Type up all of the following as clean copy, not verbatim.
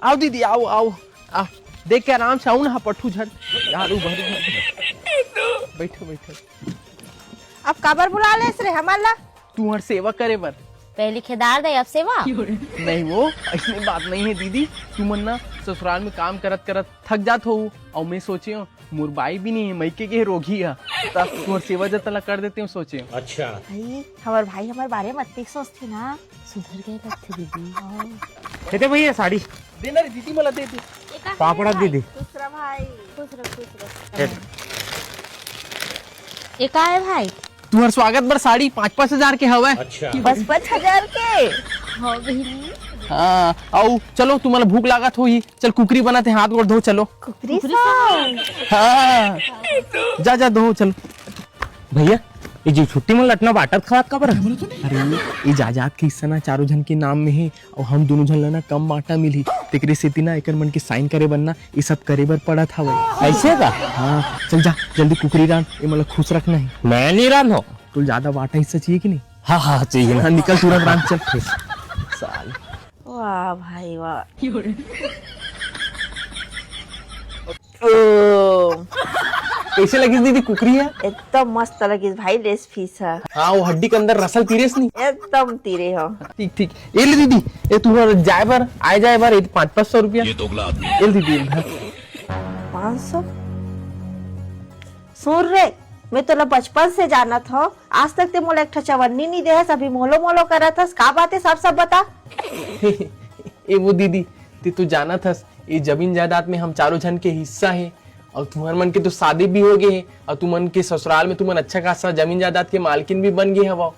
आओ दीदी आओ आओ आ देख के आराम से आओ ना पट्टू झट यार बैठो बैठो। अब काबर बुला ले रे हमारा तू हर सेवा करे बर पहली खेदार दे अब सेवा नहीं वो ऐसी बात नहीं है दीदी। तुम ना ससुराल में काम करत करत थक जात हो और मैं सोचे हूँ मुरबाई भी नहीं है मैके के रोगी है तब तुम सेवा जतला कर देते हूँ सोचे। अच्छा भाई हमारे बारे में अत्ते सोचती ना सुधर गए लगते दीदी। देते भैया साड़ी देना रे दीदी मला दे दे पापड़ा दीदी दूसरा भाई दूसरा ये का है भाई तुम्हार स्वागत बर साड़ी 5-5 हजार के हवा। अच्छा बस 5,000 के हाँ बहनी। हाँ आओ चलो तुम्हारा भूख लागत हो ही चल कुकरी बनाते हाथ गोड़ धो चलो। कुकरी हाँ जा जा धो चलो। भैया ये जी छुट्टी में लटना बाटत खात का बर अरे ये जायदाद के हिस्सा ना चारों जन के नाम में है और हम दोनों जन ला ना कम बांटा मिली तेकरे सेती ना एकर मन के साइन करे बनना ये सब करे बर पड़ा था वही ऐसे का हाँ चल जा जल्दी कुकरी रान ये मतलब खुश रखना है। मैं नहीं रहा हो तो ज्यादा बांटा हिस्सा चाहिए कि नहीं। हाँ हाँ चाहिए ना हाँ निकल तुरंत रान चल साल वाह भाई वाह। कैसे लगी दीदी कुकरी है एकदम मस्त लगी भाई लेस फीस है हाँ वो हड्डी के अंदर रसल तीरेस नहीं एकदम तीरे हो। ठीक ठीक ये ले दीदी ये तुम्हारा जाए बार आए जाए बार 500-500 रुपया ये ले दीदी 500 सुन रे मैं तोला बचपन से जाना था आज तक ते मोला एक ठा चवन्नी नहीं दे अभी मोलो मोलो करा था का बात है सब बता। ए वो दीदी ते तू जाना था ये जमीन जायदाद में हम चारों जन के हिस्सा है और तुम्हारे मन के तो शादी भी हो गए और तुमन के ससुराल में तुमन अच्छा खासा जमीन जायदाद के मालकिन भी बन गए हवा।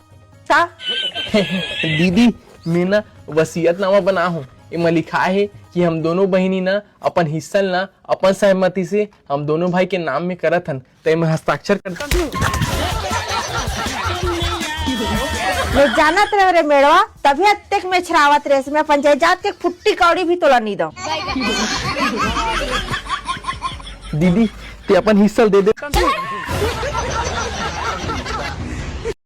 दीदी मैं ना वसीयतनामा बना हूँ इमा लिखा है कि हम दोनों बहनी ना अपन हिस्सा ना अपन सहमति से हम दोनों भाई के नाम में करत हन तो मैं हस्ताक्षर करता हूँ। मैं जानत रहे रे मेड़वा तभी अत्तेक में छरावत रे मैं पंचायत जात के फुट्टी कौड़ी भी तोला नहीं दो। दीदी ते अपन हिस्सा दे दे।